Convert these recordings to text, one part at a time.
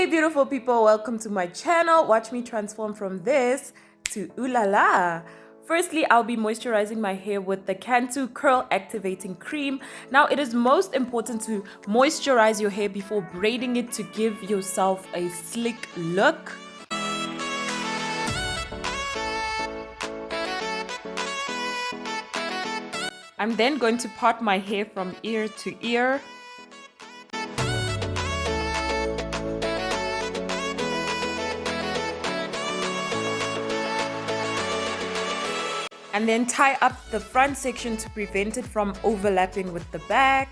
beautiful people, welcome to my channel. Watch me transform from this to ooh la la. Firstly, I'll be moisturizing my hair with the Cantu Curl Activating Cream. Now, it is most important to moisturize your hair before braiding it to give yourself a slick look. I'm then going to part my hair from ear to ear. And then tie up the front section to prevent it from overlapping with the back.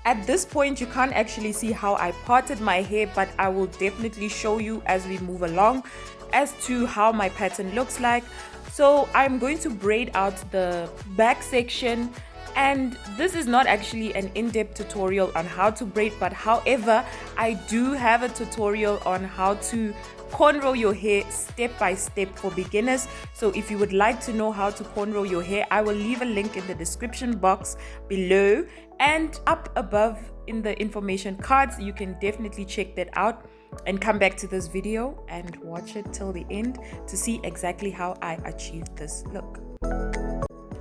At this point, you can't actually see how I parted my hair, but I will definitely show you as we move along as to how my pattern looks like. So I'm going to braid out the back section, and this is not actually an in-depth tutorial on how to braid, but however, I do have a tutorial on how to cornrow your hair step by step for beginners. So if you would like to know how to cornrow your hair, I will leave a link in the description box below and up above in the information cards. You can definitely check that out and come back to this video and watch it till the end to see exactly how I achieved this look.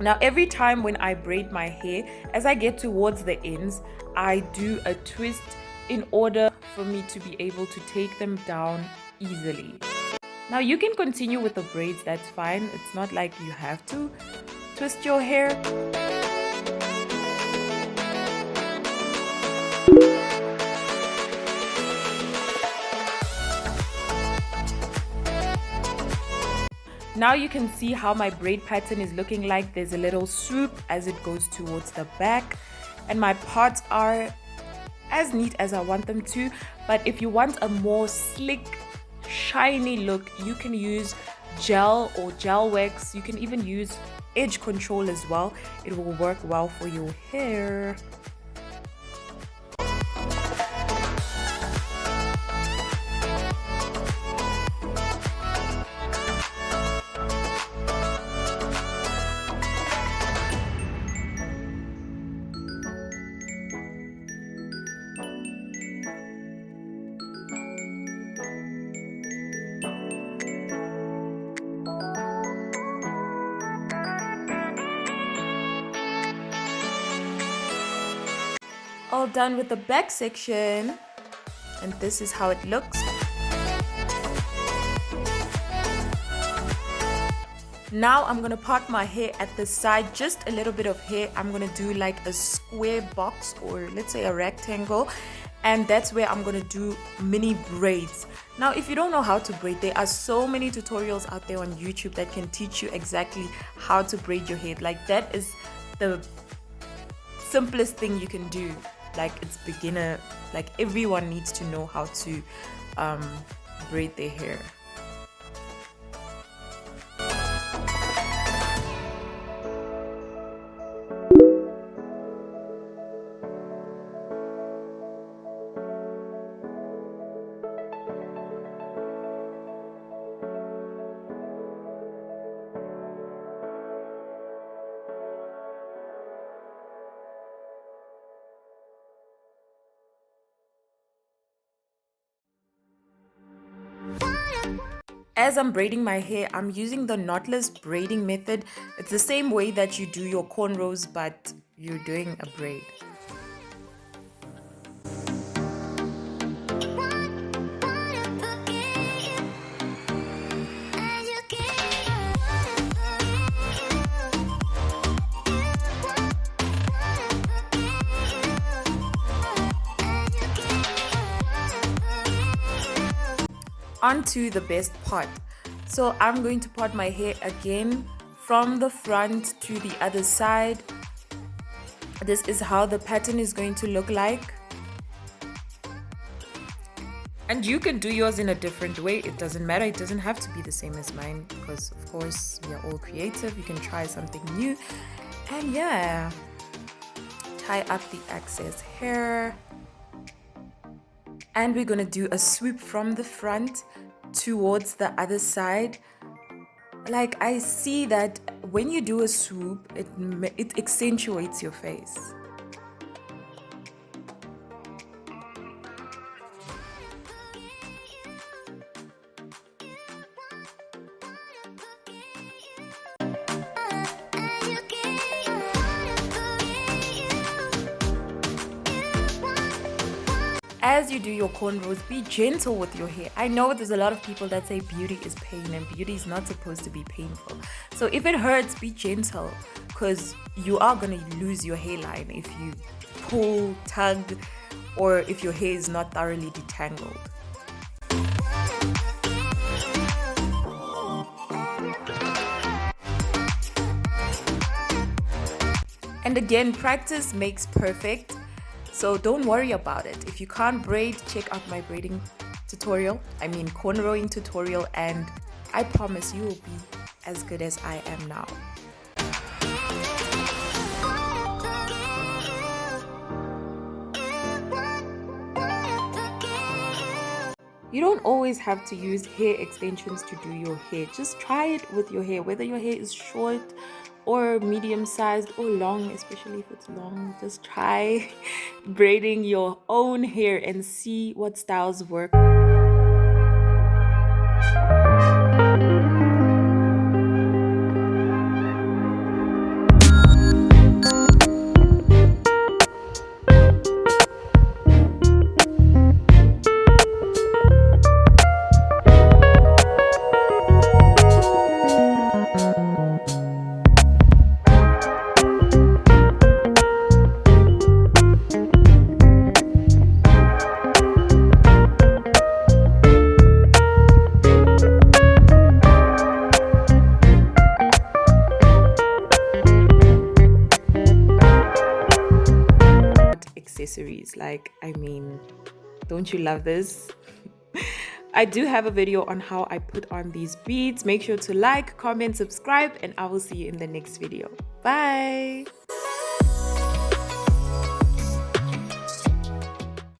Now, every time when I braid my hair, as I get towards the ends, I do a twist in order for me to be able to take them down easily. Now, you can continue with the braids, that's fine. It's not like you have to twist your hair. Now you can see how my braid pattern is looking like. There's a little swoop as it goes towards the back, and my parts are as neat as I want them to. But if you want a more slick, shiny look, you can use gel or gel wax. You can even use edge control as well. It will work well for your hair. All done with the back section, and this is how it looks. Now I'm gonna part my hair at the side, just a little bit of hair. I'm gonna do like a square box, or let's say a rectangle, and that's where I'm gonna do mini braids. Now, if you don't know how to braid, there are so many tutorials out there on YouTube that can teach you exactly how to braid your hair. Like, that is the simplest thing you can do. Like, it's beginner, like everyone needs to know how to braid their hair. As I'm braiding my hair, I'm using the knotless braiding method. It's the same way that you do your cornrows, but you're doing a braid. Onto the best part. So I'm going to part my hair again from the front to the other side. This is how the pattern is going to look like. And you can do yours in a different way. It doesn't matter. It doesn't have to be the same as mine, because of course we are all creative. You can try something new. And yeah, tie up the excess hair. And we're gonna do a swoop from the front towards the other side. Like, I see that when you do a swoop, it accentuates your face. As you do your cornrows, be gentle with your hair. I know there's a lot of people that say beauty is pain, and beauty is not supposed to be painful. So if it hurts, be gentle, because you are going to lose your hairline if you pull, tug, or if your hair is not thoroughly detangled. And again, practice makes perfect. So don't worry about it. If you can't braid, check out my braiding tutorial. I mean cornrowing tutorial, and I promise you will be as good as I am now. You don't always have to use hair extensions to do your hair. Just try it with your hair, whether your hair is short or medium sized or long, especially if it's long. Just try braiding your own hair and see what styles work. Accessories, like, I mean, don't you love this? I do have a video on how I put on these beads. Make sure to like, comment, subscribe, and I will see you in the next video. Bye.